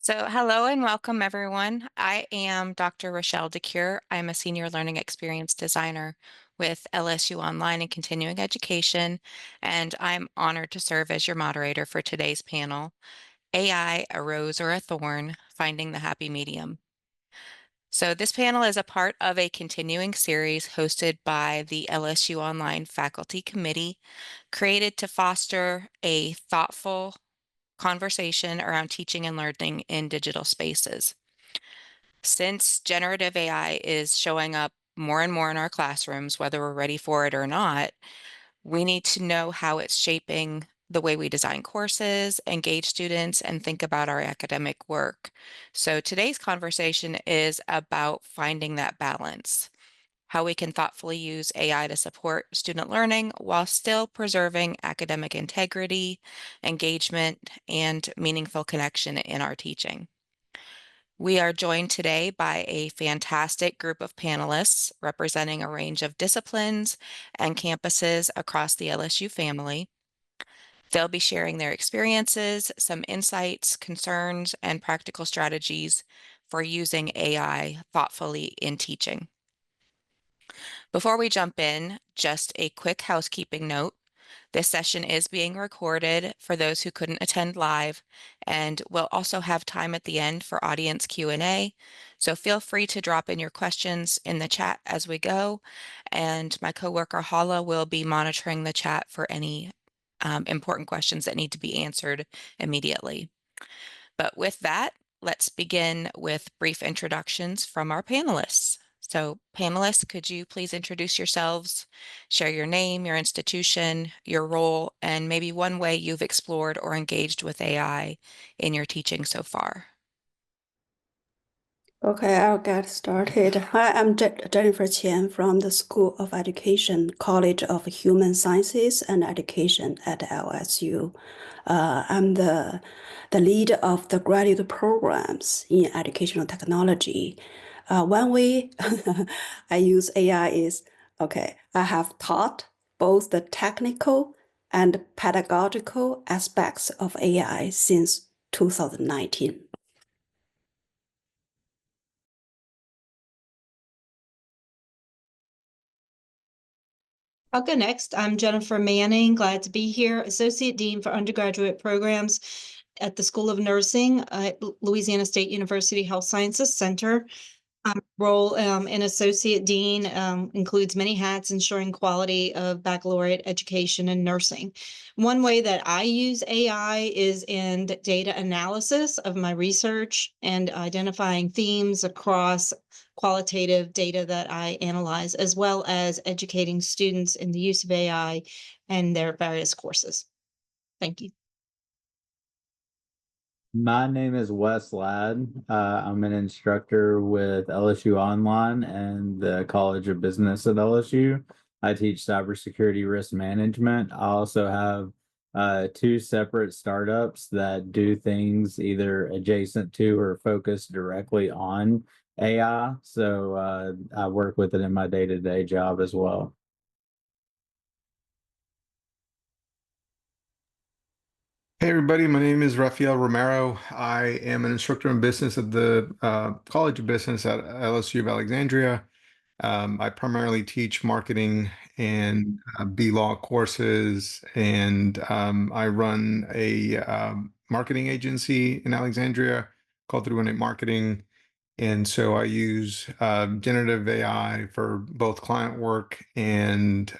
So, hello and welcome, everyone. I am Dr. Richelle DeCuir. I'm a senior learning experience designer with LSU Online and Continuing Education, and I'm honored to serve as your moderator for today's panel, AI, a Rose or a Thorn, Finding the Happy Medium. So, this panel is a part of a continuing series hosted by the LSU Online Faculty Committee, created to foster a thoughtful conversation around teaching and learning in digital spaces. Since generative AI is showing up more and more in our classrooms, whether we're ready for it or not, we need to know how it's shaping the way we design courses, engage students, and think about our academic work. So today's conversation is about finding that balance, how we can thoughtfully use AI to support student learning while still preserving academic integrity, engagement, and meaningful connection in our teaching. We are joined today by a fantastic group of panelists representing a range of disciplines and campuses across the LSU family. They'll be sharing their experiences, some insights, concerns, and practical strategies for using AI thoughtfully in teaching. Before we jump in, just a quick housekeeping note. This session is being recorded for those who couldn't attend live, and we'll also have time at the end for audience Q&A. So feel free to drop in your questions in the chat as we go, and my coworker Hala will be monitoring the chat for any important questions that need to be answered immediately. But with that, let's begin with brief introductions from our panelists. So panelists, could you please introduce yourselves, share your name, your institution, your role, and maybe one way you've explored or engaged with AI in your teaching so far? Okay, I'll get started. Hi, I'm Jennifer Qian from the School of Education, College of Human Sciences and Education at LSU. I'm the lead of the graduate programs in educational technology. One way I use AI is, okay, I have taught both the technical and pedagogical aspects of AI since 2019. I'll go next. I'm Jennifer Manning. Glad to be here, Associate Dean for Undergraduate Programs at the School of Nursing at Louisiana State University Health Sciences Center. Role in Associate Dean includes many hats ensuring quality of baccalaureate education in nursing. One way that I use AI is in data analysis of my research and identifying themes across qualitative data that I analyze, as well as educating students in the use of AI and their various courses. Thank you. My name is Wes Ladd. I'm an instructor with LSU Online and the College of Business at LSU. I teach cybersecurity risk management. I also have two separate startups that do things either adjacent to or focused directly on AI. So I work with it in my day-to-day job as well. Hey everybody, my name is Rafael Romero. I am an instructor in business at the College of Business at LSU of Alexandria. I primarily teach marketing and B-Law courses, and I run a marketing agency in Alexandria called 318 Marketing. And so I use generative AI for both client work and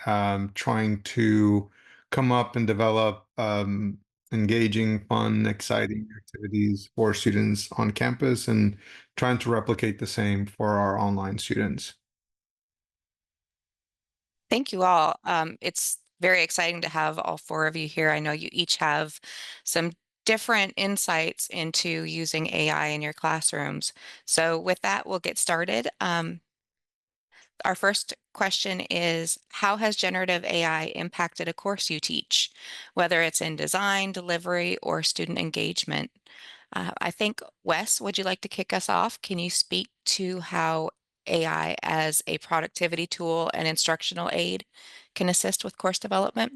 trying to come up and develop engaging, fun, exciting activities for students on campus and trying to replicate the same for our online students. Thank you all. It's very exciting to have all four of you here. I know you each have some different insights into using AI in your classrooms. So with that, we'll get started. Our first question is, how has generative AI impacted a course you teach, whether it's in design, delivery, or student engagement? I think, Wes, would you like to kick us off? Can you speak to how AI as a productivity tool and instructional aid can assist with course development?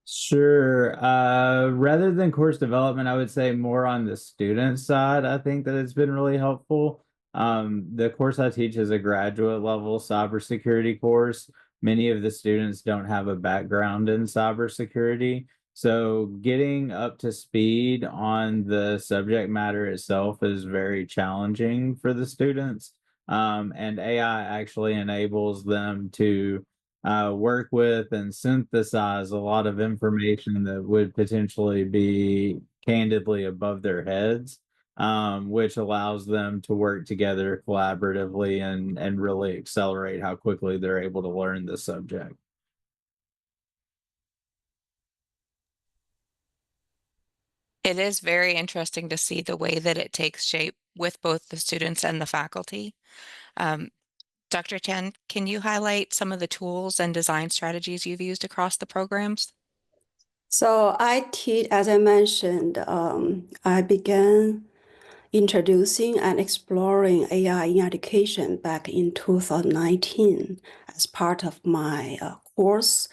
Sure. Rather than course development, I would say more on the student side. I think that it's been really helpful. The course I teach is a graduate level cybersecurity course. Many of the students don't have a background in cybersecurity. So getting up to speed on the subject matter itself is very challenging for the students. And AI actually enables them to work with and synthesize a lot of information that would potentially be candidly above their heads, which allows them to work together collaboratively and really accelerate how quickly they're able to learn the subject. It is very interesting to see the way that it takes shape with both the students and the faculty. Um, Dr. Qian, can you highlight some of the tools and design strategies you've used across the programs? So I teach, as I mentioned, I began introducing and exploring AI in education back in 2019 as part of my course,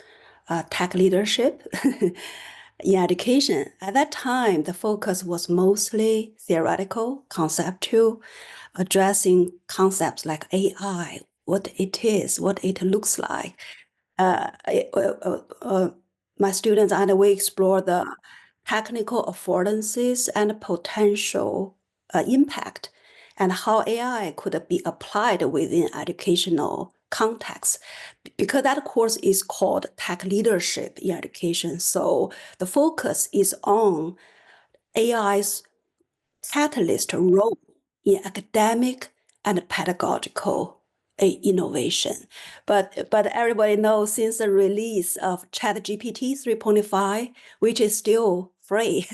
Tech Leadership in Education. At that time, the focus was mostly theoretical, conceptual, addressing concepts like AI, what it is, what it looks like. Uh, uh, uh, uh, my students and we explore the technical affordances and potential impact and how AI could be applied within educational context. Because that course is called Tech Leadership in Education. So the focus is on AI's catalyst role in academic and pedagogical innovation. But everybody knows since the release of ChatGPT 3.5, which is still free,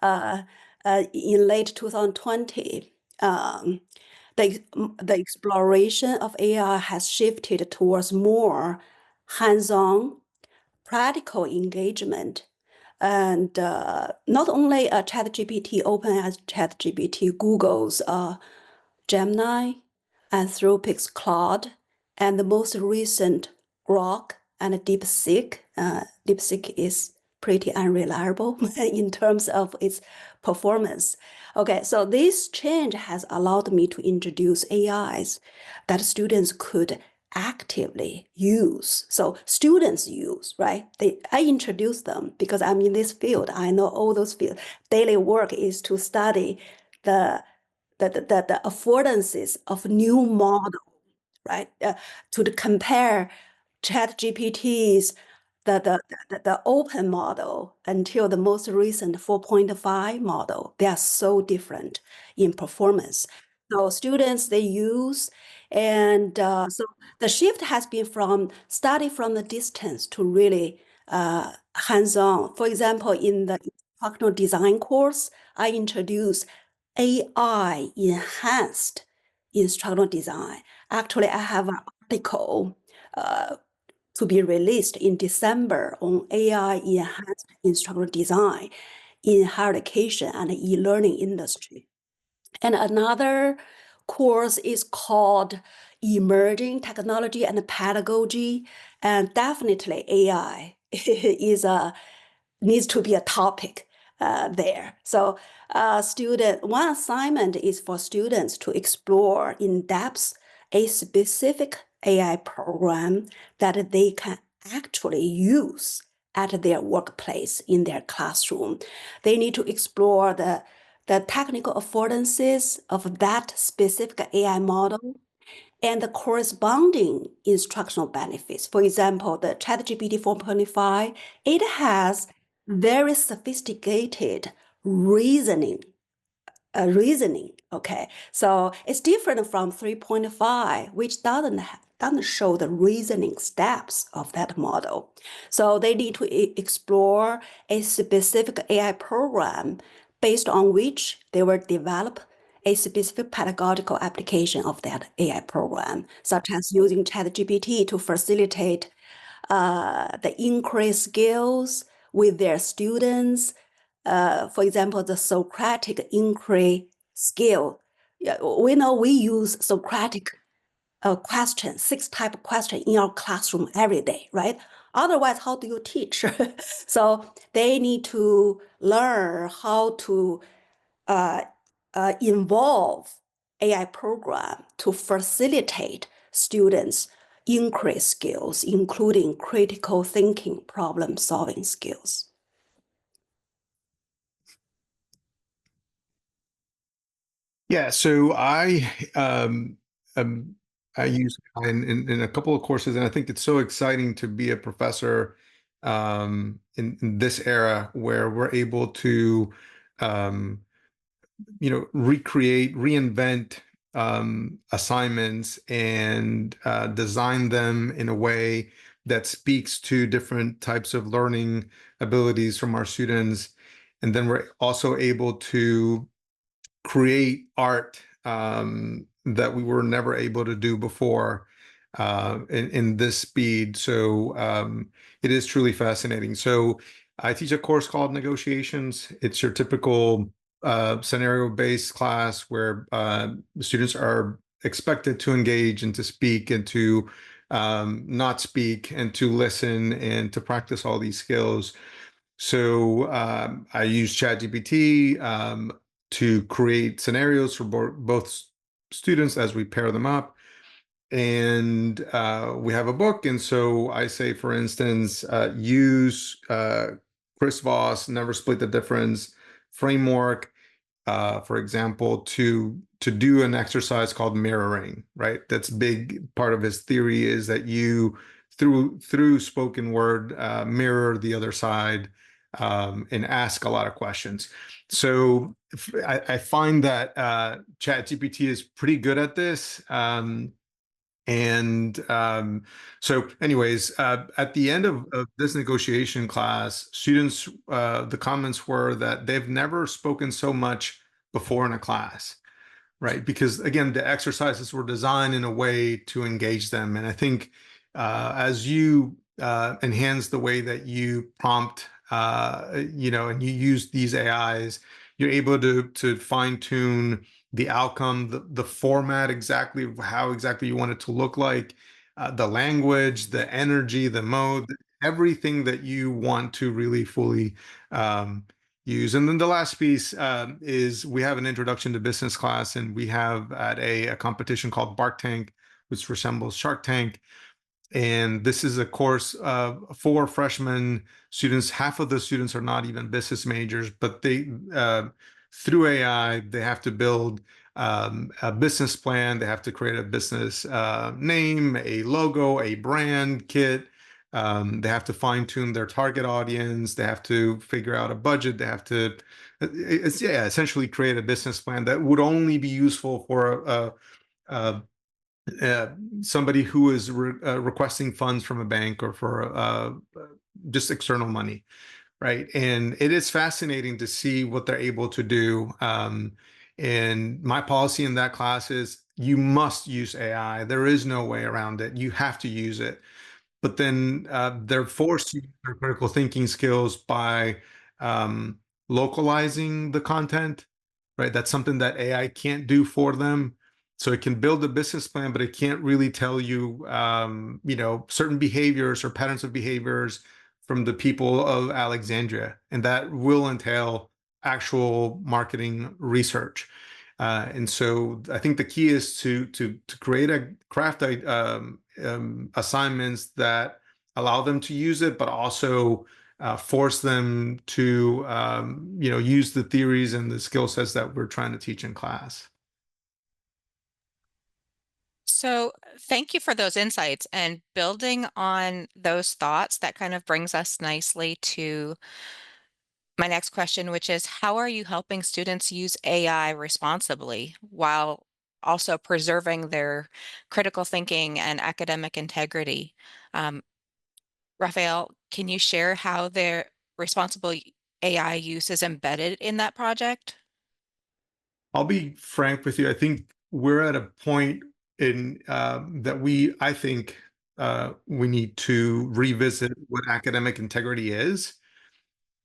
uh, in late 2020, the exploration of AI has shifted towards more hands-on, practical engagement and not only ChatGPT, OpenAI's ChatGPT, Google's Gemini, Anthropic's Claude, and the most recent Grok and DeepSeek. DeepSeek is pretty unreliable in terms of its performance. Okay, so this change has allowed me to introduce AIs that students could actively use. So students use, right? I introduce them because I'm in this field. I know all those fields. Daily work is to study the affordances of new model, right? To compare ChatGPT's the open model until the most recent 4.5 model. They are so different in performance. So students they use, and so the shift has been from study from the distance to really hands-on. For example, in the instructional design course, I introduced AI enhanced instructional design. Actually, I have an article to be released in December on AI enhanced instructional design in higher education and e-learning industry. And another course is called Emerging Technology and Pedagogy. And definitely AI needs to be a topic there. So one assignment is for students to explore in depth a specific AI program that they can actually use at their workplace in their classroom. They need to explore the technical affordances of that specific AI model and the corresponding instructional benefits. For example, the ChatGPT 4.5, it has very sophisticated reasoning. Okay, so it's different from 3.5, which doesn't show the reasoning steps of that model. So they need to explore a specific AI program based on which they will develop a specific pedagogical application of that AI program, such as using ChatGPT to facilitate the inquiry skills with their students. For example, the Socratic inquiry skill. Yeah, we know we use Socratic question, 6 type of question in your classroom every day, right? Otherwise, how do you teach? So they need to learn how to involve AI program to facilitate students' increase skills, including critical thinking, problem solving skills. Yeah, so I use AI in a couple of courses, and I think it's so exciting to be a professor in this era where we're able to recreate, reinvent assignments and design them in a way that speaks to different types of learning abilities from our students. And then we're also able to create art that we were never able to do before in this speed. So it is truly fascinating. So I teach a course called Negotiations. It's your typical scenario-based class where students are expected to engage and to speak and to not speak and to listen and to practice all these skills. So I use ChatGPT to create scenarios for both students as we pair them up. And we have a book. And so I say, for instance, use Chris Voss, Never Split the Difference framework, for example, to do an exercise called mirroring, right? That's big part of his theory is that you, through spoken word, mirror the other side and ask a lot of questions. So I find that ChatGPT is pretty good at this. So anyways, at the end of this negotiation class, students, the comments were that they've never spoken so much before in a class, right? Because again, the exercises were designed in a way to engage them. And I think as you enhance the way that you prompt, and you use these AIs, you're able to fine tune the outcome, the format, exactly how exactly you want it to look like, the language, the energy, the mode, everything that you want to really fully use. And then the last piece is we have an introduction to business class, and we have at a competition called Bark Tank, which resembles Shark Tank. And this is a course for freshman students. Half of the students are not even business majors, but they, through AI, they have to build a business plan. They have to create a business name, a logo, a brand kit. They have to fine tune their target audience. They have to figure out a budget. They have to, essentially create a business plan that would only be useful for somebody who is requesting funds from a bank or for just external money, right? And it is fascinating to see what they're able to do. And my policy in that class is you must use AI. There is no way around it. You have to use it. But then they're forced to use their critical thinking skills by localizing the content, right? That's something that AI can't do for them. So it can build a business plan, but it can't really tell you, certain behaviors or patterns of behaviors from the people of Alexandria, and that will entail actual marketing research. And so I think the key is to create a craft assignments that allow them to use it, but also force them to use the theories and the skill sets that we're trying to teach in class. So thank you for those insights, and building on those thoughts, that kind of brings us nicely to my next question, which is how are you helping students use AI responsibly while also preserving their critical thinking and academic integrity? Raphael, can you share how their responsible AI use is embedded in that project? I'll be frank with you. I think we're at a point in that I think we need to revisit what academic integrity is,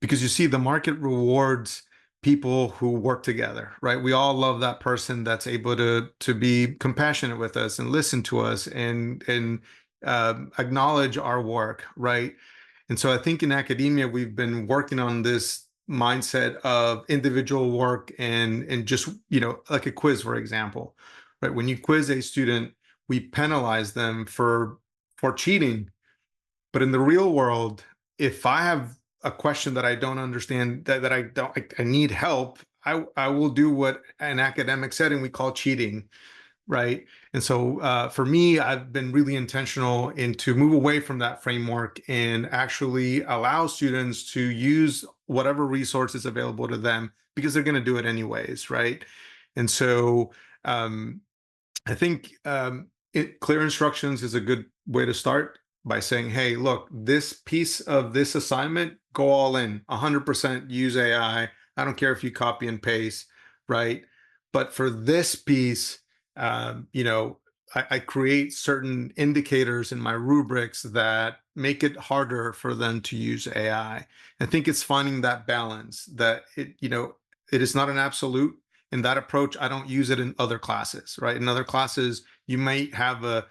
because you see the market rewards people who work together, right? We all love that person that's able to be compassionate with us and listen to us and acknowledge our work, right? And so I think in academia, we've been working on this mindset of individual work and just, you know, like a quiz, for example, right? When you quiz a student, we penalize them for cheating. But in the real world, if I have a question that I don't understand, that I need help, I will do what an academic setting we call cheating, right? And so for me, I've been really intentional to move away from that framework and actually allow students to use whatever resources available to them because they're going to do it anyways, right? And so I think clear instructions is a good way to start by saying, hey, look, this piece of this assignment, go all in, 100% use AI. I don't care if you copy and paste, right? But for this piece, you know, I create certain indicators in my rubrics that make it harder for them to use AI. I think it's finding that balance that you know, it is not an absolute. In that approach, I don't use it in other classes, right? In other classes, you might have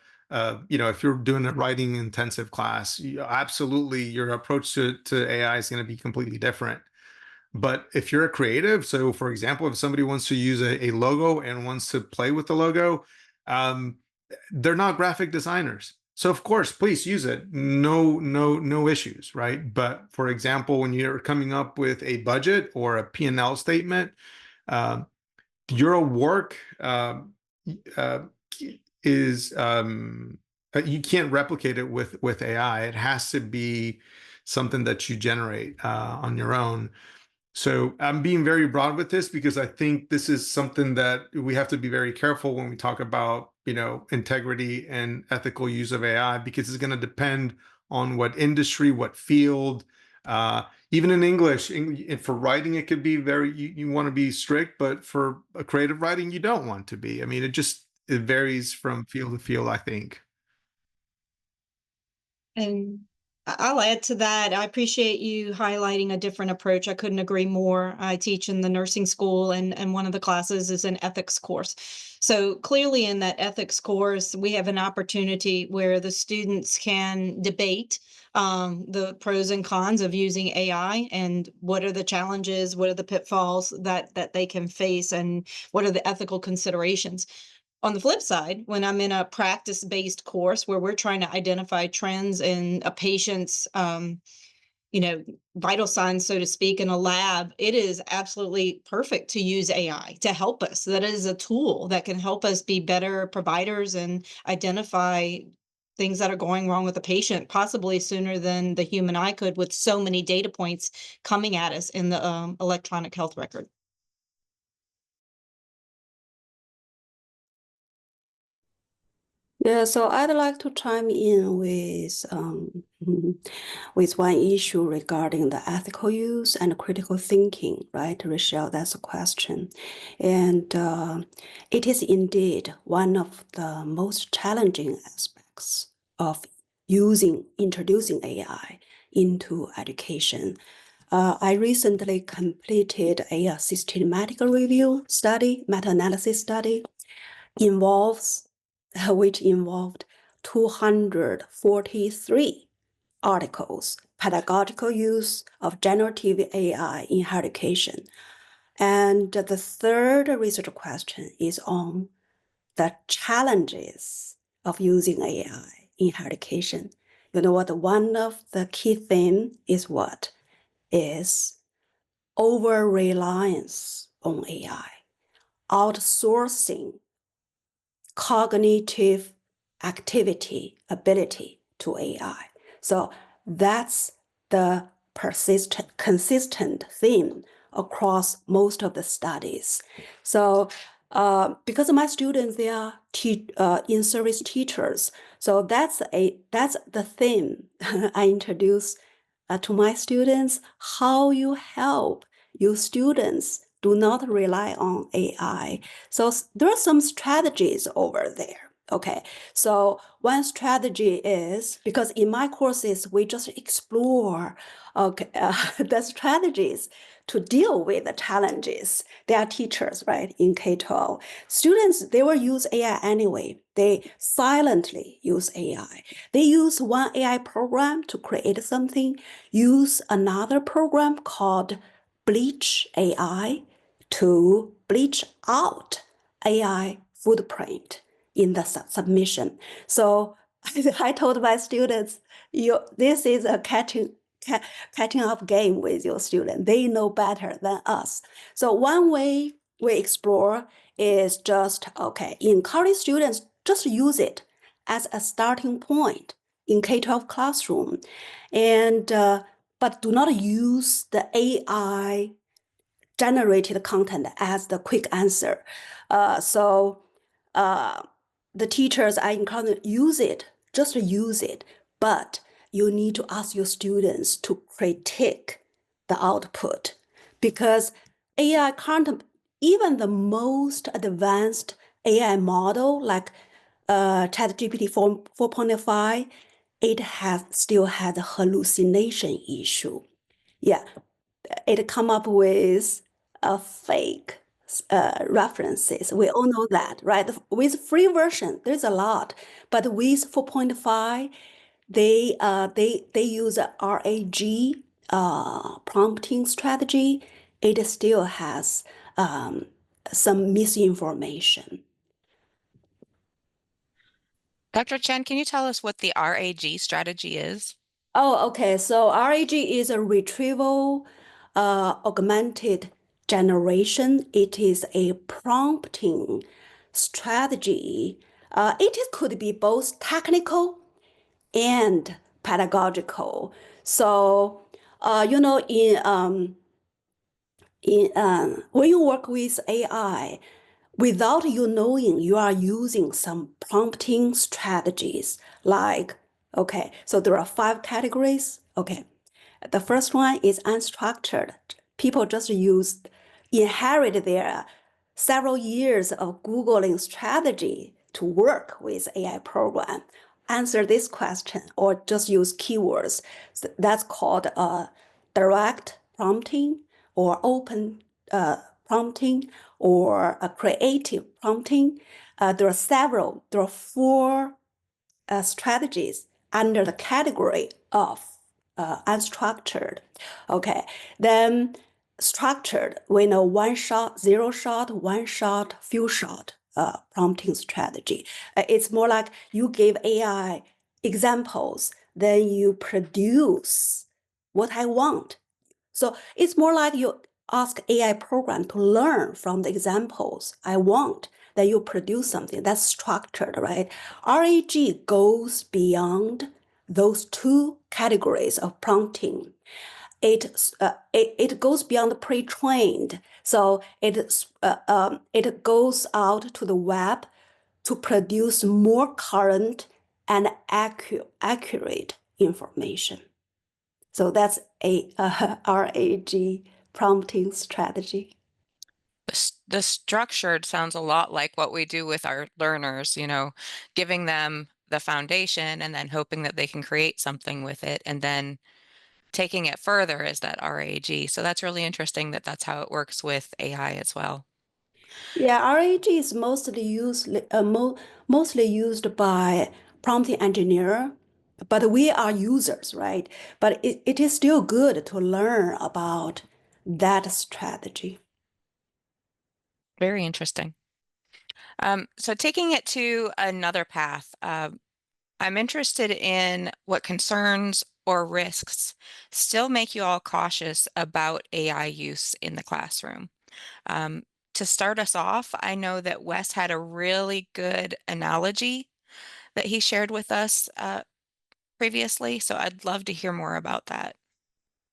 you know, if you're doing a writing intensive class, absolutely your approach to AI is going to be completely different. But if you're a creative, so for example, if somebody wants to use a logo and wants to play with the logo, they're not graphic designers. So of course, please use it. No issues, right? But for example, when you're coming up with a budget or a P&L statement, your work is you can't replicate it with AI. It has to be something that you generate on your own. So I'm being very broad with this because I think this is something that we have to be very careful when we talk about, you know, integrity and ethical use of AI, because it's going to depend on what industry, what field. Even in English, for writing, it could be very, you want to be strict, but for a creative writing, you don't want to be. I mean, it varies from field to field, I think. And I'll add to that. I appreciate you highlighting a different approach. I couldn't agree more. I teach in the nursing school, and one of the classes is an ethics course. So clearly in that ethics course, we have an opportunity where the students can debate the pros and cons of using AI and what are the challenges, what are the pitfalls that they can face, and what are the ethical considerations. On the flip side, when I'm in a practice-based course where we're trying to identify trends in a patient's, you know, vital signs, so to speak, in a lab, it is absolutely perfect to use AI to help us. That is a tool that can help us be better providers and identify things that are going wrong with the patient, possibly sooner than the human eye could, with so many data points coming at us in the electronic health record. Yeah, so I'd like to chime in with one issue regarding the ethical use and critical thinking, right, Richelle? That's a question. And it is indeed one of the most challenging aspects of introducing AI into education. I recently completed a systematic review study, meta-analysis study, which involved 243 articles, pedagogical use of generative AI in education. And the third research question is on the challenges of using AI in education. You know what? One of the key themes is what? Is over-reliance on AI, outsourcing cognitive activity ability to AI. So that's the consistent theme across most of the studies. So because my students, they are in-service teachers, so that's the theme I introduce to my students, how you help your students do not rely on AI. So there are some strategies over there. Okay, so one strategy is, because in my courses, we just explore the strategies to deal with the challenges. They are teachers, right, in K-12. Students, they will use AI anyway. They silently use AI. They use one AI program to create something, use another program called Bleach AI to bleach out AI footprint in the submission. So I told my students, this is a catching up game with your student. They know better than us. So one way we explore is just, okay, encourage students just use it as a starting point in K-12 classroom. And but do not use the AI generated content as the quick answer. So the teachers, I encourage use it, just use it, but you need to ask your students to critique the output, because AI can't, even the most advanced AI model like ChatGPT 4.5, it still has a hallucination issue. Yeah, it come up with a fake references. We all know that, right? With free version, there's a lot, but with 4.5, they use a RAG prompting strategy. It still has some misinformation. Dr. Chen, can you tell us what the RAG strategy is? Oh, okay. So RAG is a retrieval augmented generation. It is a prompting strategy. Could be both technical and pedagogical. So, when you work with AI, without you knowing, you are using some prompting strategies like, okay, so there are 5 categories. Okay, the first one is unstructured. People just inherit their several years of Googling strategy to work with AI program. Answer this question or just use keywords. So that's called direct prompting or open prompting or a creative prompting. There are 4 strategies under the category of unstructured. Okay, then structured, we know one shot, zero shot, one shot, few shot prompting strategy. It's more like you give AI examples, then you produce what I want. So it's more like you ask AI program to learn from the examples I want, then you produce something that's structured, right? RAG goes beyond those 2 categories of prompting. It goes beyond pre-trained, so it goes out to the web to produce more current and accurate information. So that's a RAG prompting strategy. The structured sounds a lot like what we do with our learners, giving them the foundation and then hoping that they can create something with it, and then taking it further is that RAG. So that's really interesting that that's how it works with AI as well. Yeah, RAG is mostly used by prompting engineer, but we are users, right? But it is still good to learn about that strategy. Very interesting. So taking it to another path, I'm interested in what concerns or risks still make you all cautious about AI use in the classroom. Um, to start us off, I know that Wes had a really good analogy that he shared with us previously, so I'd love to hear more about that.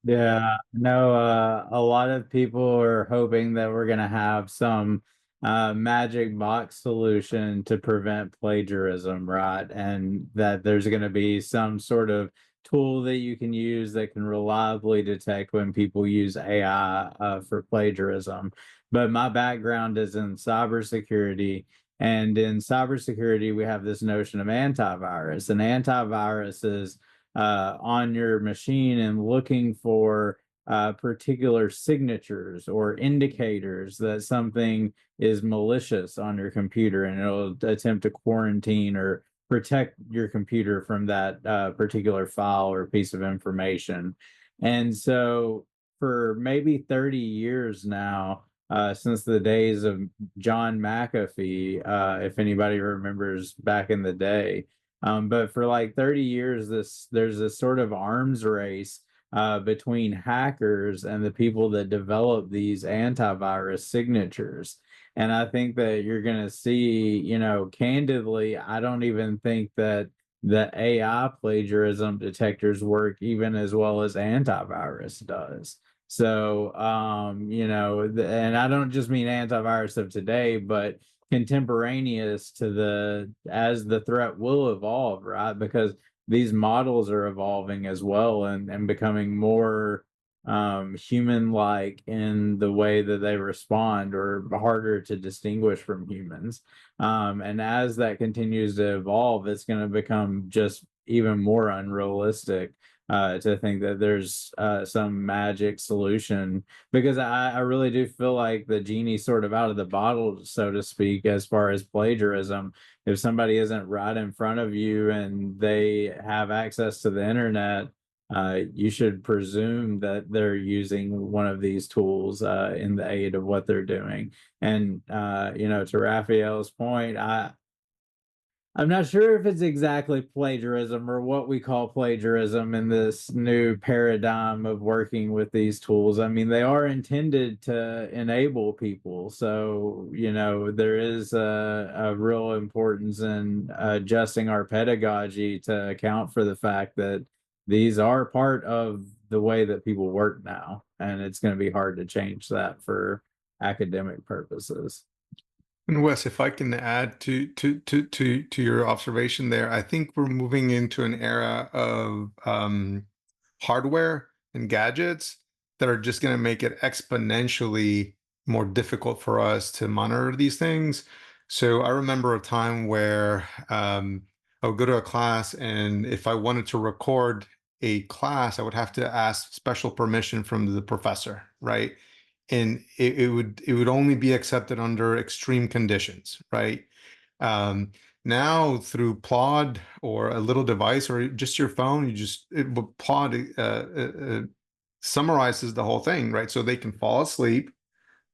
Yeah, no, a lot of people are hoping that we're gonna have some magic box solution to prevent plagiarism, right? And that there's gonna be some sort of tool that you can use that can reliably detect when people use AI for plagiarism. But my background is in cybersecurity, And in cybersecurity, we have this notion of antivirus. And antivirus is on your machine and looking for particular signatures or indicators that something is malicious on your computer, and it'll attempt to quarantine or protect your computer from that particular file or piece of information. And so for maybe 30 years now, since the days of John McAfee, if anybody remembers back in the day. But for like 30 years, there's this sort of arms race between hackers and the people that develop these antivirus signatures. And I think that you're going to see, candidly, I don't even think that the AI plagiarism detectors work even as well as antivirus does. So, and I don't just mean antivirus of today, but contemporaneous to as the threat will evolve, right? Because these models are evolving as well and becoming more human-like in the way that they respond, or harder to distinguish from humans. And as that continues to evolve, it's going to become just even more unrealistic to think that there's some magic solution, because I really do feel like the genie's sort of out of the bottle, so to speak, as far as plagiarism. If somebody isn't right in front of you and they have access to the internet, you should presume that they're using one of these tools in the aid of what they're doing. And to Raphael's point, I'm not sure if it's exactly plagiarism or what we call plagiarism in this new paradigm of working with these tools. I mean, they are intended to enable people. So, there is a real importance in adjusting our pedagogy to account for the fact that these are part of the way that people work now. And it's going to be hard to change that for academic purposes. And Wes, if I can add to your observation there, I think we're moving into an era of hardware and gadgets that are just going to make it exponentially more difficult for us to monitor these things. So I remember a time where I would go to a class, and if I wanted to record a class, I would have to ask special permission from the professor, right? And it would only be accepted under extreme conditions, right? Now through Plod or a little device or just your phone, Plod summarizes the whole thing, right? So they can fall asleep,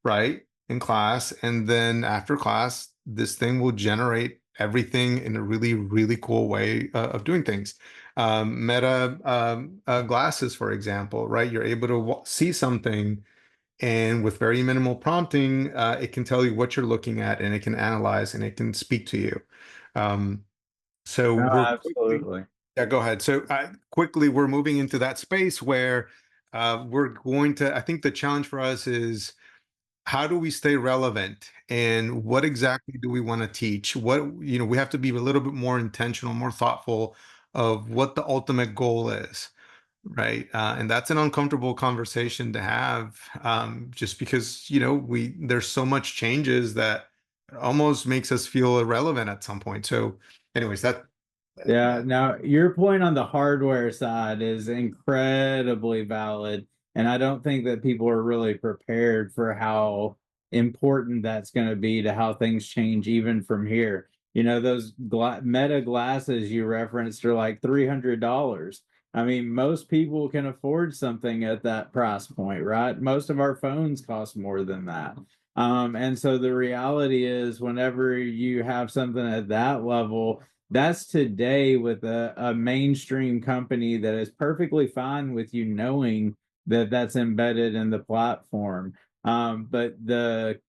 right, in class, and then after class, this thing will generate everything in a really, really cool way of doing things. Meta glasses, for example, right? You're able to see something, and with very minimal prompting, it can tell you what you're looking at, and it can analyze, and it can speak to you. So No, we're absolutely. yeah, go ahead. So quickly, we're moving into that space where we're going to, I think the challenge for us is, how do we stay relevant, and what exactly do we want to teach? We have to be a little bit more intentional, more thoughtful of what the ultimate goal is. Right. And that's an uncomfortable conversation to have, just because, there's so much changes that it almost makes us feel irrelevant at some point. So anyways, Yeah, now your point on the hardware side is incredibly valid. And I don't think that people are really prepared for how important that's going to be to how things change even from here. Those Meta glasses you referenced are like $300. I mean, most people can afford something at that price point, right? Most of our phones cost more than that. And so the reality is, whenever you have something at that level, that's today with a mainstream company that is perfectly fine with you knowing that that's embedded in the platform. But the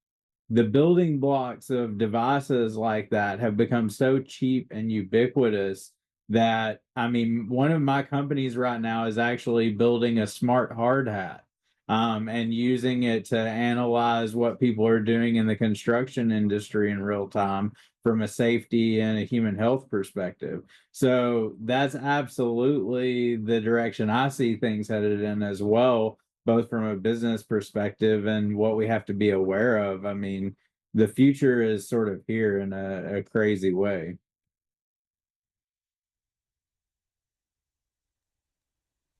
building blocks of devices like that have become so cheap and ubiquitous that, I mean, one of my companies right now is actually building a smart hard hat, and using it to analyze what people are doing in the construction industry in real time from a safety and a human health perspective. So that's absolutely the direction I see things headed in as well, both from a business perspective and what we have to be aware of. I mean, the future is sort of here in a crazy way.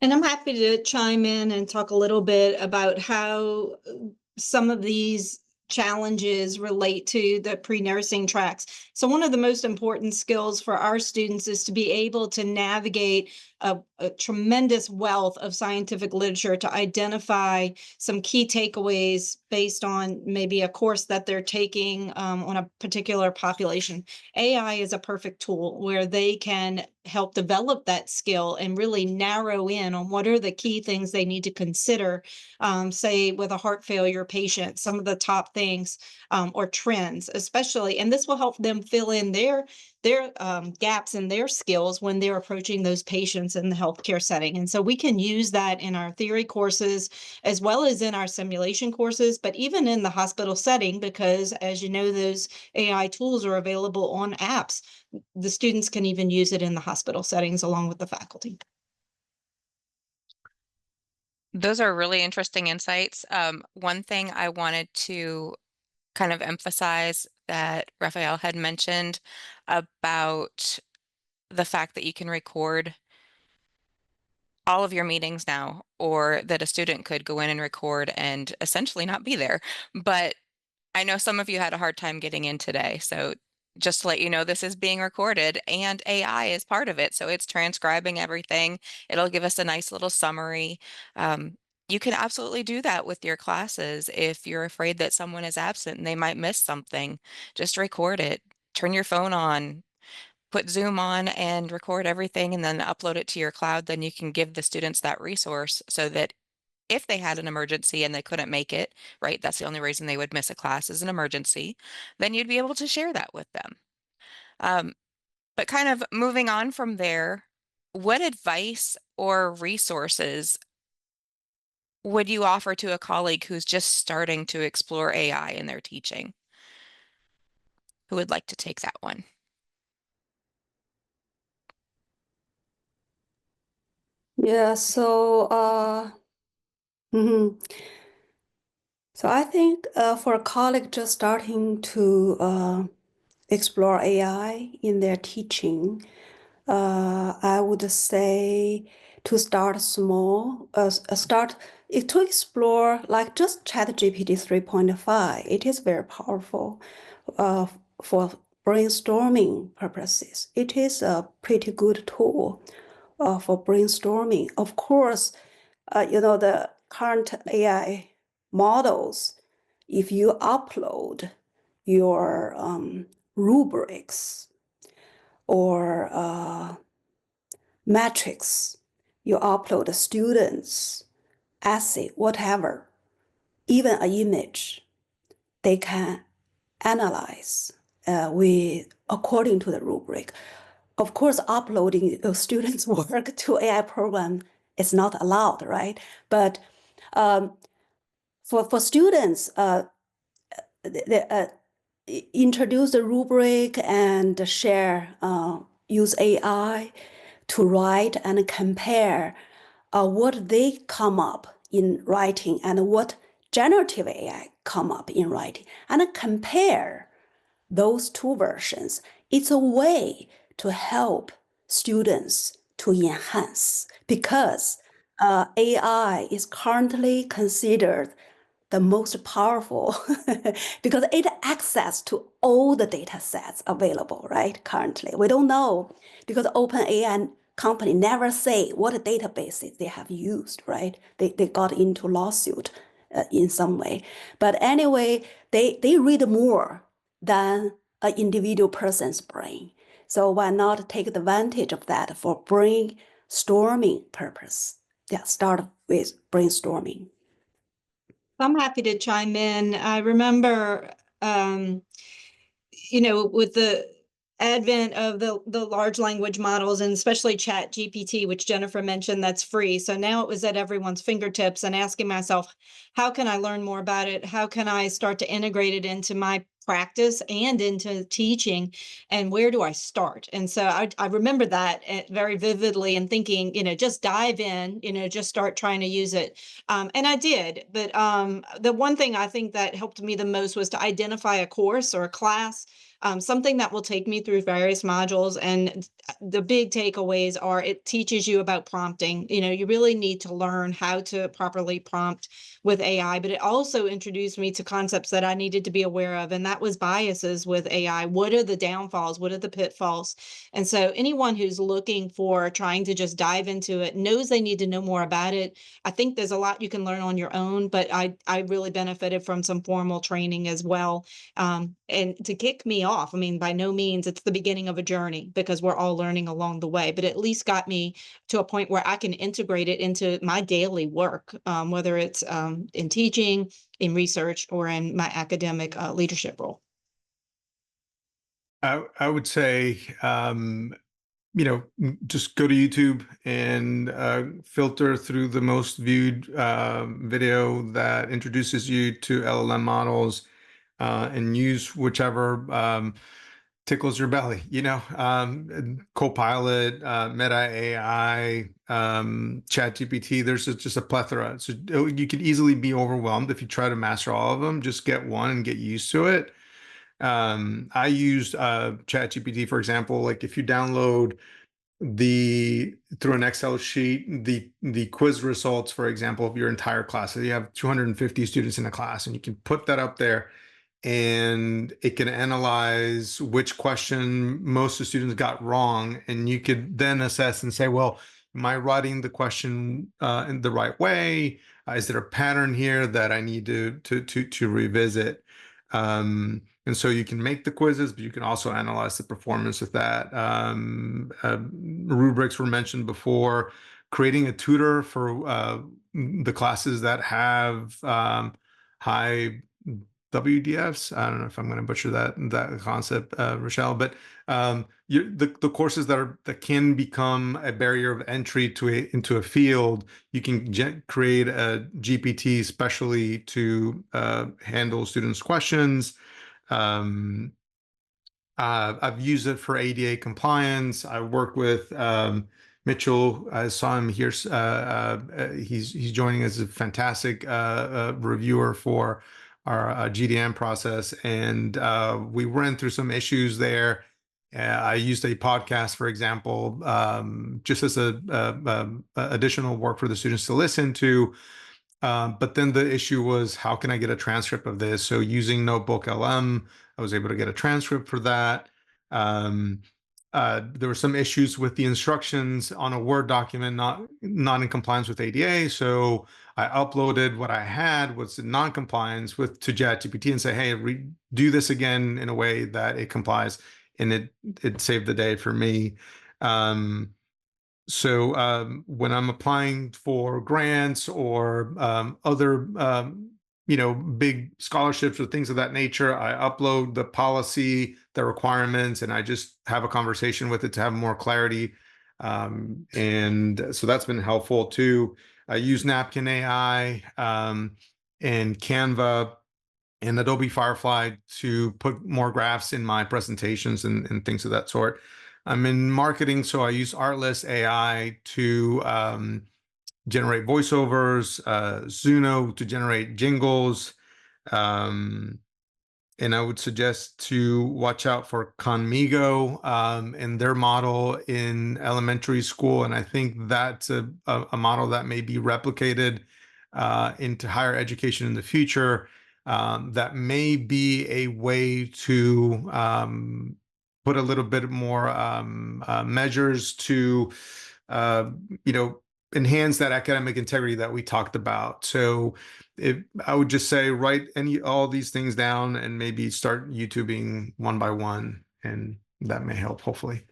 And I'm happy to chime in and talk a little bit about how some of these challenges relate to the pre-nursing tracks. So one of the most important skills for our students is to be able to navigate a tremendous wealth of scientific literature to identify some key takeaways based on maybe a course that they're taking on a particular population. AI is a perfect tool where they can help develop that skill and really narrow in on what are the key things they need to consider, say with a heart failure patient, some of the top things or trends, especially, and this will help them fill in their gaps in their skills when they're approaching those patients in the healthcare setting. And so we can use that in our theory courses as well as in our simulation courses, but even in the hospital setting, because as you know, those AI tools are available on apps. The students can even use it in the hospital settings along with the faculty. Those are really interesting insights. One thing I wanted to kind of emphasize that Raphael had mentioned about the fact that you can record all of your meetings now, or that a student could go in and record and essentially not be there. But I know some of you had a hard time getting in today, so just to let you know, this is being recorded and AI is part of it. So it's transcribing everything. It'll give us a nice little summary. You can absolutely do that with your classes. If you're afraid that someone is absent and they might miss something, just record it. Turn your phone on, put Zoom on and record everything and then upload it to your cloud. Then you can give the students that resource so that if they had an emergency and they couldn't make it, right, that's the only reason they would miss a class is an emergency, then you'd be able to share that with them. But kind of moving on from there, what advice or resources would you offer to a colleague who's just starting to explore AI in their teaching? Who would like to take that one? Yeah, mhm. So I think for a colleague just starting to explore AI in their teaching, I would say to start small, to explore like just ChatGPT 3.5. It is very powerful uh, for brainstorming purposes. It is a pretty good tool for brainstorming. Of course, the current AI models, if you upload your rubrics or metrics, you upload the students' essay, whatever, even an image, they can analyze according to the rubric. Of course, uploading the students' work to AI program is not allowed, right? But for students, introduce the rubric and share, use AI to write and compare what they come up in writing and what generative AI come up in writing, and compare those two versions. It's a way to help students to enhance, because AI is currently considered the most powerful because it access to all the data sets available, right? Currently, we don't know because OpenAI company never say what databases they have used, right? They got into lawsuit in some way. But anyway, they read more than an individual person's brain. So why not take advantage of that for brainstorming purpose? Yeah, start with brainstorming. I'm happy to chime in. I remember, with the advent of the large language models and especially Chat GPT, which Jennifer mentioned, that's free. So now it was at everyone's fingertips, and asking myself, how can I learn more about it? How can I start to integrate it into my practice and into teaching, and where do I start? And so I remember that very vividly, and thinking, just dive in, just start trying to use it. And I did, but the one thing I think that helped me the most was to identify a course or a class, something that will take me through various modules. And the big takeaways are, it teaches you about prompting. You really need to learn how to properly prompt with AI, but it also introduced me to concepts that I needed to be aware of, and that was biases with AI. What are the downfalls? What are the pitfalls? And so anyone who's looking for trying to just dive into it knows they need to know more about it. I think there's a lot you can learn on your own, but I really benefited from some formal training as well. And to kick me off, I mean, by no means it's the beginning of a journey, because we're all learning along the way, but at least got me to a point where I can integrate it into my daily work, whether it's in teaching, in research, or in my academic leadership role. I would say, just go to YouTube and filter through the most viewed video that introduces you to LLM models, and use whichever tickles your belly, Copilot, Meta AI, ChatGPT. There's just a plethora. So you could easily be overwhelmed if you try to master all of them. Just get one and get used to it. I used ChatGPT, for example. Like, if you download through an Excel sheet, the quiz results, for example, of your entire class. So you have 250 students in a class, and you can put that up there, and it can analyze which question most of the students got wrong, and you could then assess and say, well, am I writing the question in the right way? Is there a pattern here that I need to revisit? And so you can make the quizzes, but you can also analyze the performance of that. Rubrics were mentioned before. Creating a tutor for the classes that have high WDFs. I don't know if I'm going to butcher that concept, Richelle, but the courses that can become a barrier of entry into a field, you can create a GPT specially to handle students' questions. I've used it for ADA compliance. I work with Mitchell. I saw him here. He's joining as a fantastic reviewer for our GDM process, and we ran through some issues there. I used a podcast, for example, just as a additional work for the students to listen to. But then the issue was, how can I get a transcript of this? So using Notebook LM, I was able to get a transcript for that. There were some issues with the instructions on a Word document, not in compliance with ADA. So I uploaded what I had was in non-compliance to ChatGPT and say, hey, do this again in a way that it complies. And it saved the day for me. So when I'm applying for grants or other big scholarships or things of that nature, I upload the policy, the requirements, and I just have a conversation with it to have more clarity. And so that's been helpful too. I use Napkin AI and Canva and Adobe Firefly to put more graphs in my presentations and things of that sort. I'm in marketing, so I use Artlist AI to generate voiceovers, Zuno to generate jingles, and I would suggest to watch out for Conmigo and their model in elementary school. And I think that's a model that may be replicated into higher education in the future. That may be a way to put a little bit more measures to, enhance that academic integrity that we talked about. So I would just say, write all these things down and maybe start YouTubing one by one, and that may help, hopefully.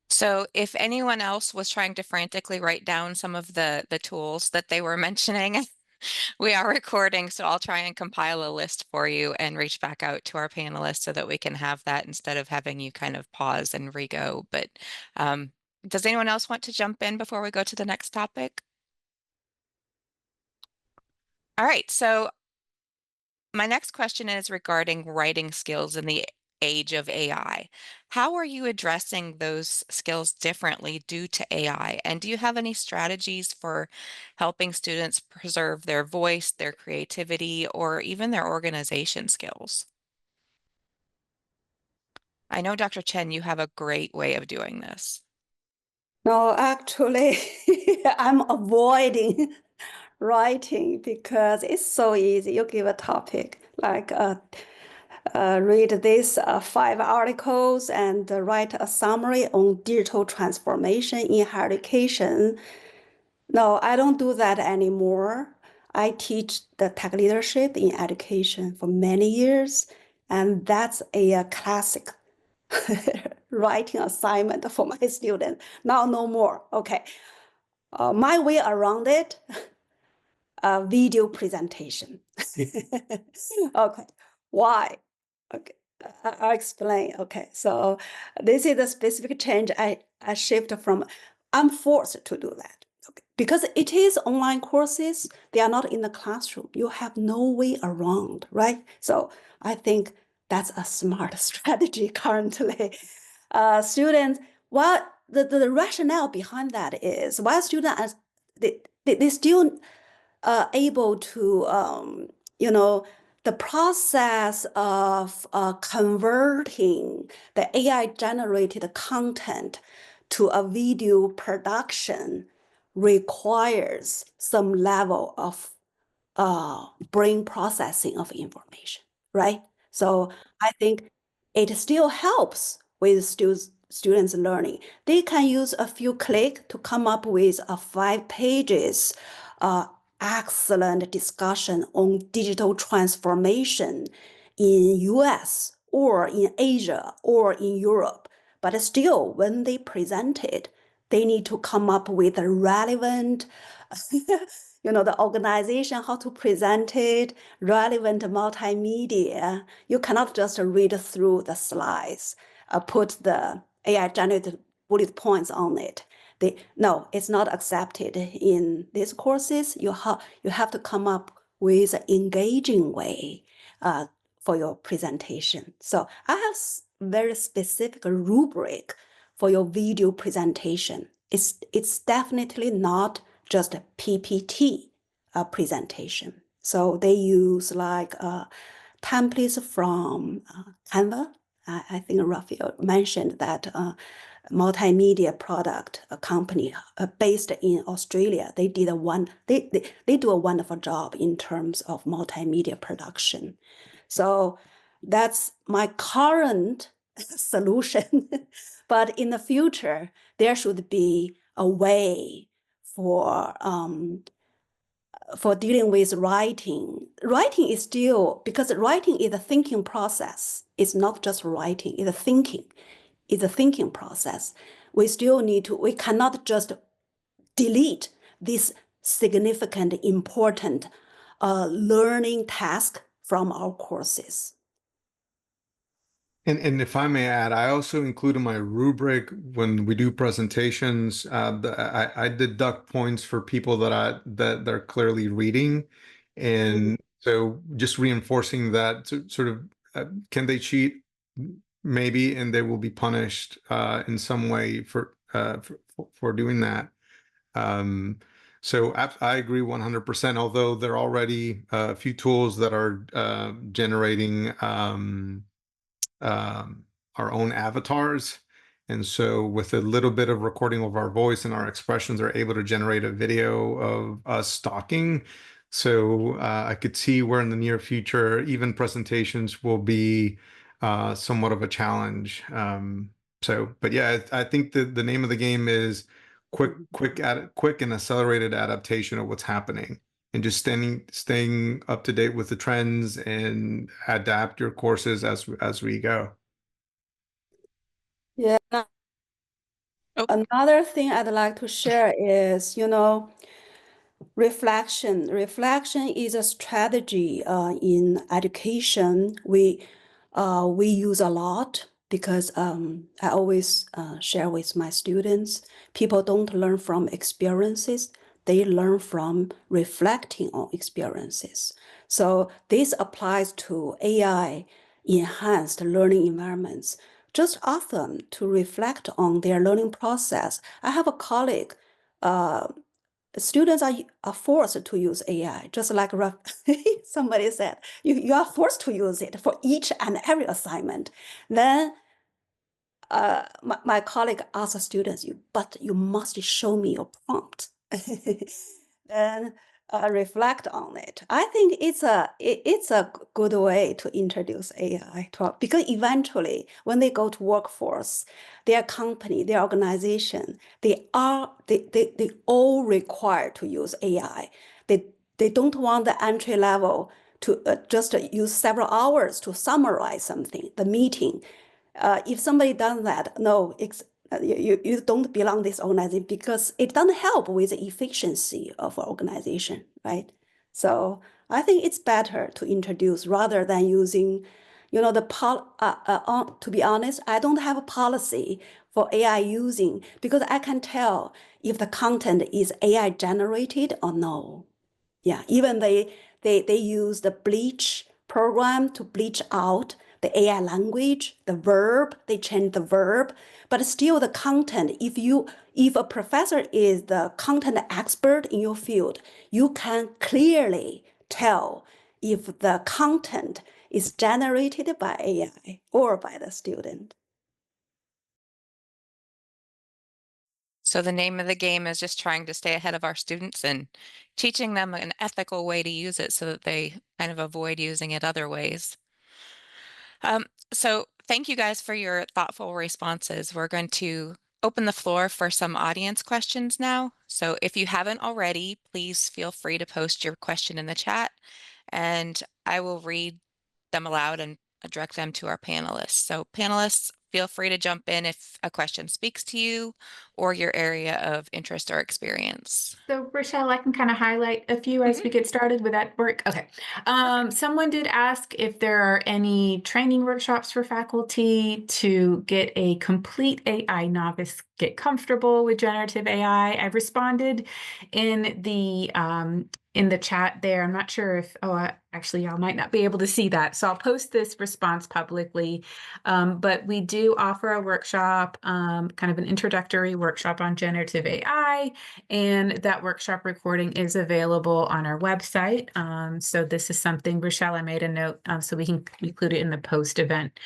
So if anyone else was trying to frantically write down some of the tools that they were mentioning, we are recording, so I'll try and compile a list for you and reach back out to our panelists so that we can have that instead of having you kind of pause and re-go. But does anyone else want to jump in before we go to the next topic? All right, so My next question is regarding writing skills in the age of AI. How are you addressing those skills differently due to AI? And do you have any strategies for helping students preserve their voice, their creativity, or even their organization skills? I know, Dr. Chen, you have a great way of doing this. No, actually, I'm avoiding writing because it's so easy. You give a topic like read these 5 articles and write a summary on digital transformation in higher education. No, I don't do that anymore. I teach the tech leadership in education for many years, and that's a classic writing assignment for my student. Now, no more. Okay. My way around it, video presentation. Okay. Why? Okay. I'll explain. Okay. So this is a specific change I shift from. I'm forced to do that. Okay. Because it is online courses. They are not in the classroom. You have no way around, right? So I think that's a smart strategy currently. Students, what the rationale behind that is, while students they still able to the process of converting the AI generated content to a video production requires some level of brain processing of information, right? So I think it still helps with students learning. They can use a few clicks to come up with a 5 pages excellent discussion on digital transformation in US or in Asia or in Europe. But still, when they present it, they need to come up with a relevant the organization, how to present it, relevant multimedia. You cannot just read through the slides, put the AI generated bullet points on it. No, it's not accepted in these courses. You have to come up with an engaging way for your presentation. So I have very specific rubric for your video presentation. It's definitely not just a PPT presentation. So they use like templates from Canva. I think Raphael mentioned that multimedia product a company based in Australia. They did they do a wonderful job in terms of multimedia production. So that's my current solution. But in the future, there should be a way for dealing with writing. Writing is still, because writing is a thinking process. It's not just writing, it's a thinking. It's a thinking process. We still need to, we cannot just delete this significant, important learning task from our courses. And if I may add, I also include in my rubric when we do presentations, I deduct points for people that they're clearly reading, and so just reinforcing that sort of can they cheat? Maybe, and they will be punished in some way for doing that. So I agree 100%. Although there are already a few tools that are generating our own avatars. And so with a little bit of recording of our voice and our expressions, they're able to generate a video of us talking. So I could see where in the near future, even presentations will be somewhat of a challenge. But yeah, I think the name of the game is quick and accelerated adaptation of what's happening, and just staying up to date with the trends and adapt your courses as we go. Yeah. Oh. Another thing I'd like to share is, reflection. Reflection is a strategy in education we use a lot because I always share with my students, people don't learn from experiences, they learn from reflecting on experiences. So this applies to AI enhanced learning environments. Just ask them to reflect on their learning process. I have a colleague, students are forced to use AI, just like somebody said, you are forced to use it for each and every assignment. Then my colleague asked students, but you must show me your prompt. Then reflect on it. I think it's a good way to introduce AI because eventually when they go to workforce, their company, their organization, they all require to use AI. They don't want the entry level to just use several hours to summarize something, the meeting. If somebody does that, no, you don't belong this organization because it doesn't help with the efficiency of an organization, right? So I think it's better to introduce rather than using, to be honest, I don't have a policy for AI using because I can tell if the content is AI generated or no. Yeah, even they use the bleach program to bleach out the AI language, the verb, they change the verb, but still the content, if a professor is the content expert in your field, you can clearly tell if the content is generated by AI or by the student. So the name of the game is just trying to stay ahead of our students and teaching them an ethical way to use it so that they kind of avoid using it other ways. So thank you guys for your thoughtful responses. We're going to open the floor for some audience questions now. So if you haven't already, please feel free to post your question in the chat and I will read them aloud and direct them to our panelists. So panelists, feel free to jump in if a question speaks to you or your area of interest or experience. So Richelle, I can kind of highlight a few as we get started. Would that work? Okay. Someone did ask if there are any training workshops for faculty to get a complete AI novice get comfortable with generative AI. I responded in the chat there. I'm not sure if, actually, y'all might not be able to see that. So I'll post this response publicly. But we do offer a workshop, kind of an introductory workshop on generative AI. And that workshop recording is available on our website. So this is something, Richelle, I made a note so we can include it in the post-event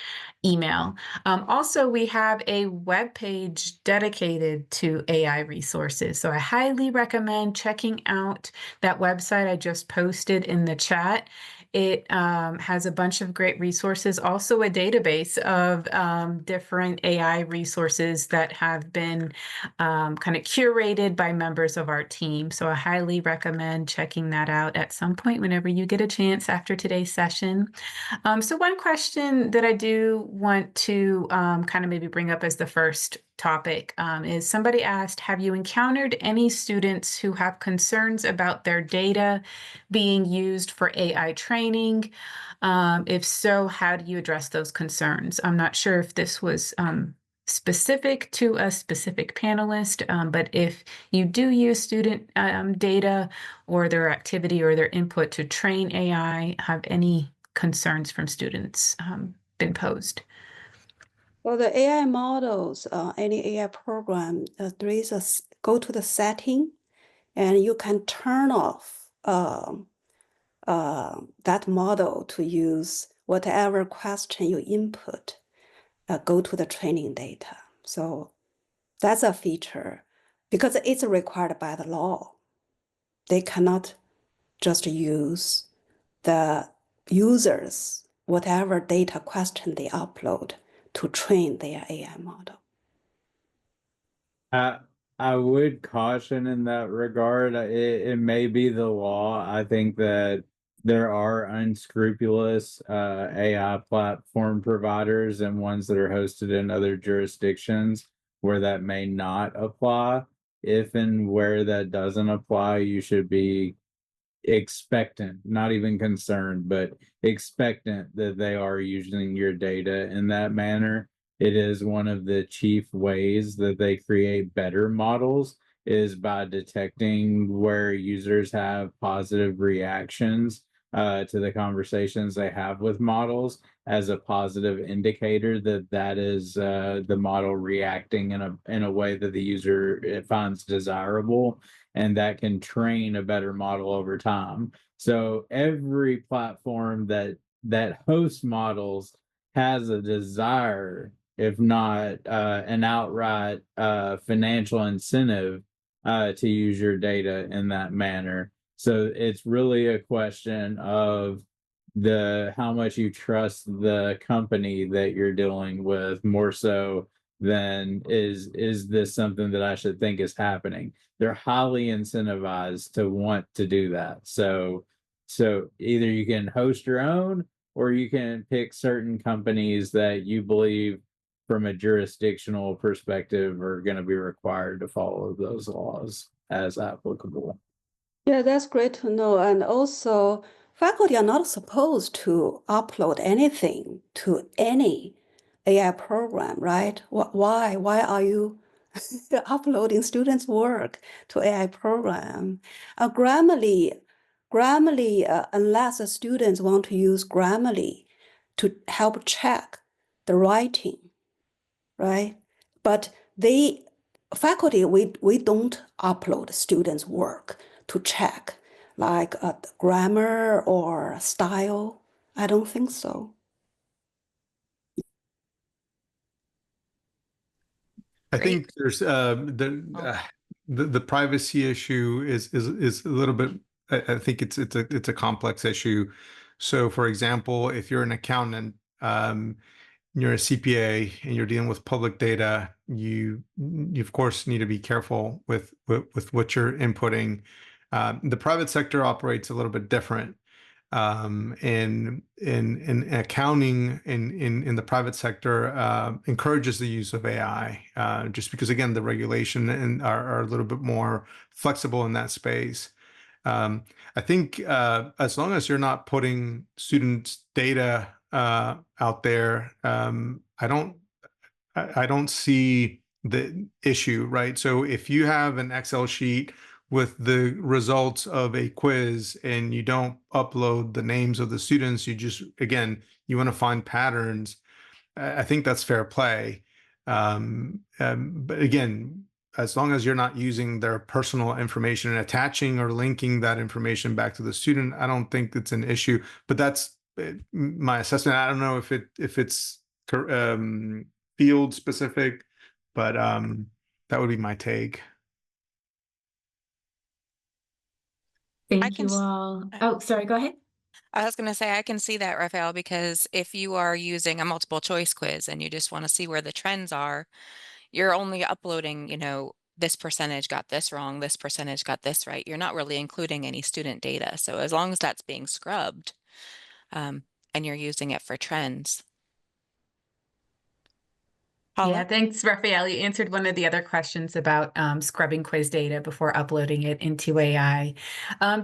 email. Also, we have a webpage dedicated to AI resources. So I highly recommend checking out that website I just posted in the chat. It has a bunch of great resources, also a database of different AI resources that have been kind of curated by members of our team. So I highly recommend checking that out at some point whenever you get a chance after today's session. So one question that I do want to kind of maybe bring up as the first topic is somebody asked, have you encountered any students who have concerns about their data being used for AI training? If so, how do you address those concerns? I'm not sure if this was specific to a specific panelist, but if you do use student data or their activity or their input to train AI, have any concerns from students been posed? For the AI models, any AI program, there is go to the setting, and you can turn off that model to use whatever question you input, go to the training data. So that's a feature because it's required by the law. They cannot just use the users, whatever data question they upload to train their AI model. I would caution in that regard. It may be the law. I think that there are unscrupulous AI platform providers and ones that are hosted in other jurisdictions where that may not apply. If and where that doesn't apply, you should be expectant, not even concerned, but expectant that they are using your data in that manner. It is one of the chief ways that they create better models is by detecting where users have positive reactions to the conversations they have with models as a positive indicator that that is the model reacting in a way that the user finds desirable, and that can train a better model over time. So every platform that hosts models has a desire, if not an outright financial incentive, to use your data in that manner. So it's really a question of the how much you trust the company that you're dealing with, more so than is this something that I should think is happening. They're highly incentivized to want to do that. So either you can host your own, or you can pick certain companies that you believe from a jurisdictional perspective are going to be required to follow those laws as applicable. Yeah, that's great to know. And also, faculty are not supposed to upload anything to any AI program, right? Why? Why are you uploading students' work to AI program? Grammarly, unless the students want to use Grammarly to help check the writing, right? But faculty, we don't upload students' work to check like grammar or style. I don't think so. I Great. think there's the privacy issue is a little bit. I think it's a complex issue. So, for example, if you're an accountant, you're a CPA, and you're dealing with public data, you of course need to be careful with what you're inputting. The private sector operates a little bit different. In accounting in the private sector encourages the use of AI, just because again the regulation are a little bit more flexible in that space. I think as long as you're not putting students' data out there, I don't see the issue, right? So if you have an Excel sheet with the results of a quiz and you don't upload the names of the students, you just, again, you want to find patterns, I think that's fair play. But again, as long as you're not using their personal information and attaching or linking that information back to the student, I don't think it's an issue. But that's my assessment. I don't know if it's field specific, but that would be my take. Thank you all. Oh, sorry, go ahead. I was going to say, I can see that, Raphael, because if you are using a multiple choice quiz and you just want to see where the trends are, you're only uploading, this percentage got this wrong, this percentage got this right. You're not really including any student data. So as long as that's being scrubbed, and you're using it for trends. Paula? Yeah, thanks, Raphael. You answered one of the other questions about scrubbing quiz data before uploading it into AI.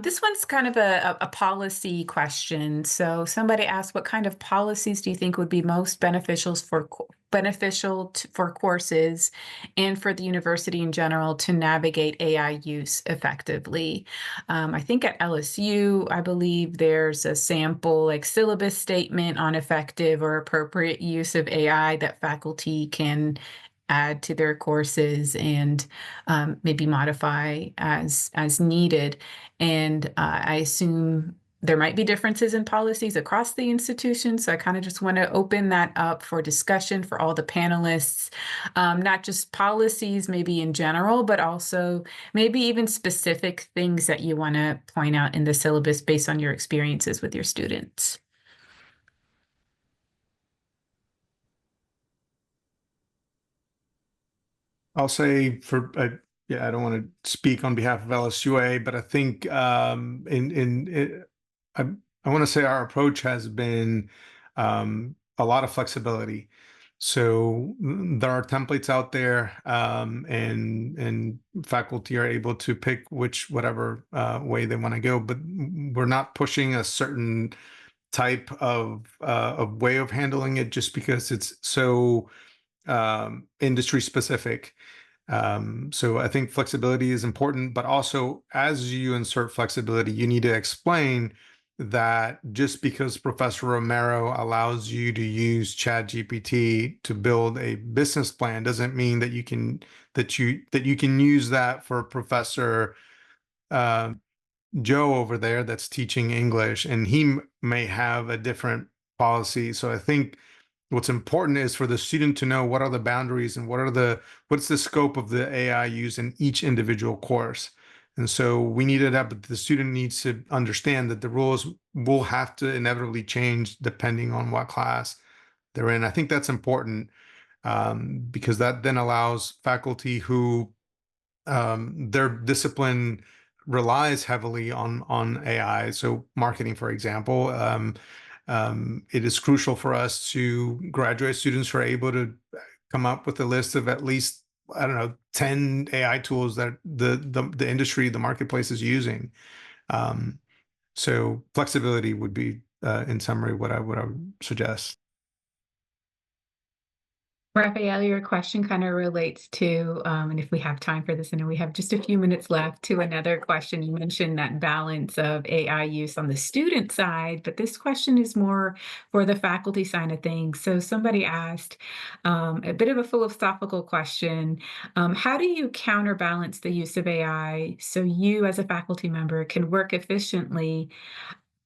This one's kind of a policy question. So somebody asked, what kind of policies do you think would be most beneficial for courses and for the university in general to navigate AI use effectively? I think at LSU, I believe there's a sample like syllabus statement on effective or appropriate use of AI that faculty can add to their courses and maybe modify as needed. And I assume there might be differences in policies across the institution. So I kind of just want to open that up for discussion for all the panelists, not just policies maybe in general, but also maybe even specific things that you want to point out in the syllabus based on your experiences with your students. I'll say I don't want to speak on behalf of LSUA, but I think I want to say our approach has been a lot of flexibility. So there are templates out there, and faculty are able to pick whatever way they want to go. But we're not pushing a certain type of way of handling it just because it's so industry specific. So I think flexibility is important, but also as you insert flexibility, you need to explain that just because Professor Romero allows you to use ChatGPT to build a business plan doesn't mean that you can use that for Professor Joe over there that's teaching English, and he may have a different policy. So I think what's important is for the student to know what are the boundaries and what's the scope of the AI used in each individual course. And so we need it up, but the student needs to understand that the rules will have to inevitably change depending on what class they're in. I think that's important because that then allows faculty who their discipline relies heavily on AI. So marketing, for example, it is crucial for us to graduate students who are able to come up with a list of at least, I don't know, 10 AI tools that the industry, the marketplace is using. So flexibility would be, in summary, what I would suggest. Raphael, your question kind of relates to, and if we have time for this, I know we have just a few minutes left, to another question. You mentioned that balance of AI use on the student side, but this question is more for the faculty side of things. So somebody asked a bit of a philosophical question. How do you counterbalance the use of AI so you as a faculty member can work efficiently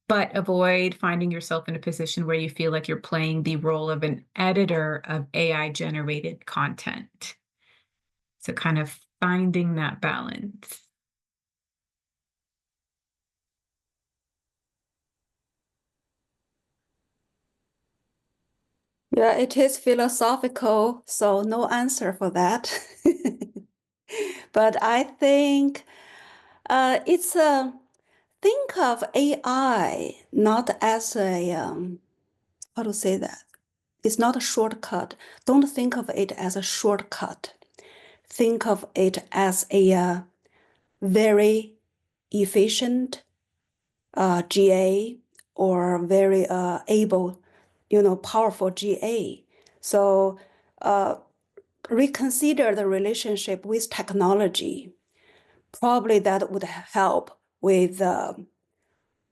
but avoid finding yourself in a position where you feel like you're playing the role of an editor of AI generated content? So kind of finding that balance. Yeah, it is philosophical, so no answer for that. But I think it's a think of AI not as a how to say that? It's not a shortcut. Don't think of it as a shortcut. Think of it as a very efficient GA or very able, powerful GA. So reconsider the relationship with technology. Probably that would help with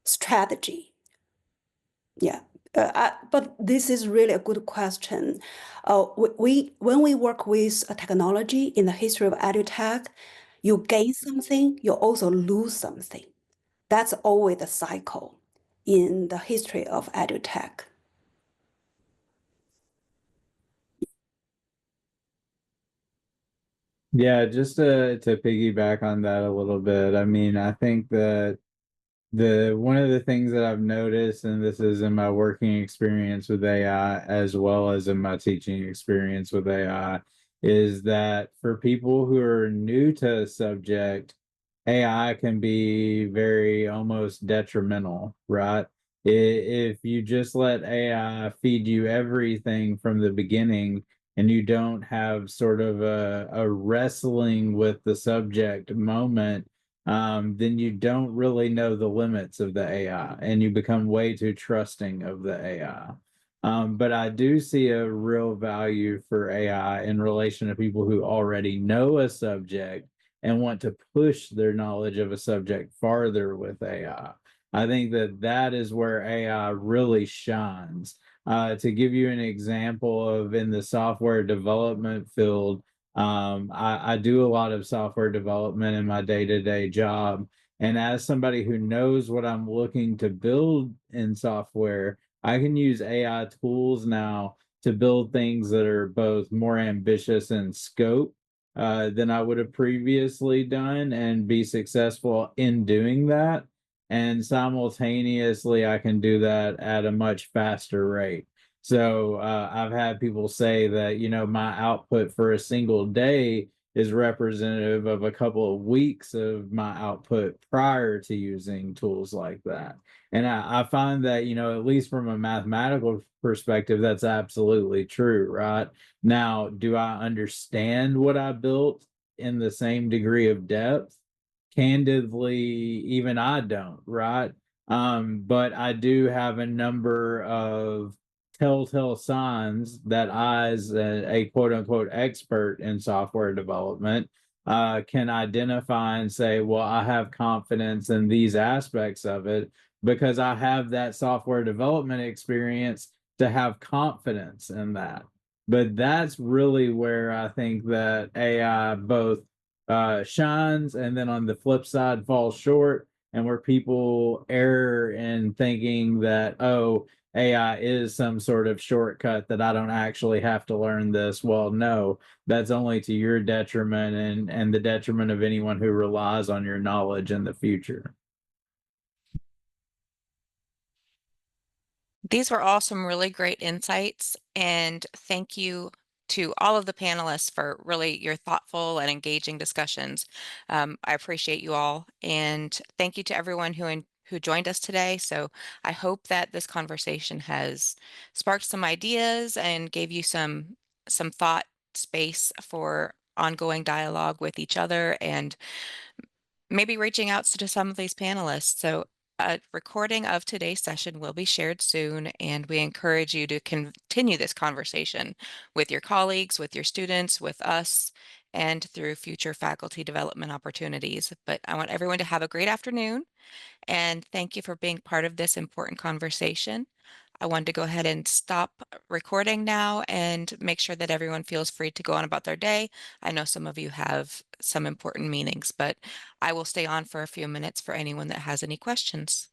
strategy. Yeah. But this is really a good question. When we work with a technology in the history of edutech, you gain something, you also lose something. That's always the cycle in the history of edutech. Yeah, just to piggyback on that a little bit. I mean, I think that one of the things that I've noticed, and this is in my working experience with AI as well as in my teaching experience with AI, is that for people who are new to a subject, AI can be very almost detrimental, right? If you just let AI feed you everything from the beginning and you don't have sort of a wrestling with the subject moment, then you don't really know the limits of the AI and you become way too trusting of the AI. But I do see a real value for AI in relation to people who already know a subject and want to push their knowledge of a subject farther with AI. I think that that is where AI really shines. To give you an example of in the software development field, I do a lot of software development in my day-to-day job. And as somebody who knows what I'm looking to build in software, I can use AI tools now to build things that are both more ambitious in scope than I would have previously done and be successful in doing that. And simultaneously, I can do that at a much faster rate. So I've had people say that, my output for a single day is representative of a couple of weeks of my output prior to using tools like that. And I find that, at least from a mathematical perspective, that's absolutely true, right? Now, do I understand what I built in the same degree of depth? Candidly, even I don't, right? But I do have a number of telltale signs that I, as a quote unquote expert in software development, can identify and say, well, I have confidence in these aspects of it because I have that software development experience to have confidence in that. But that's really where I think that AI both shines and then on the flip side falls short, and where people err in thinking that, oh, AI is some sort of shortcut that I don't actually have to learn this. Well, no, that's only to your detriment and the detriment of anyone who relies on your knowledge in the future. These were all some really great insights, and thank you to all of the panelists for really your thoughtful and engaging discussions. I appreciate you all, and thank you to everyone who joined us today. So I hope that this conversation has sparked some ideas and gave you some thought space for ongoing dialogue with each other and maybe reaching out to some of these panelists. So a recording of today's session will be shared soon, and we encourage you to continue this conversation with your colleagues, with your students, with us, and through future faculty development opportunities. But I want everyone to have a great afternoon, and thank you for being part of this important conversation. I wanted to go ahead and stop recording now and make sure that everyone feels free to go on about their day. I know some of you have some important meetings, but I will stay on for a few minutes for anyone that has any questions.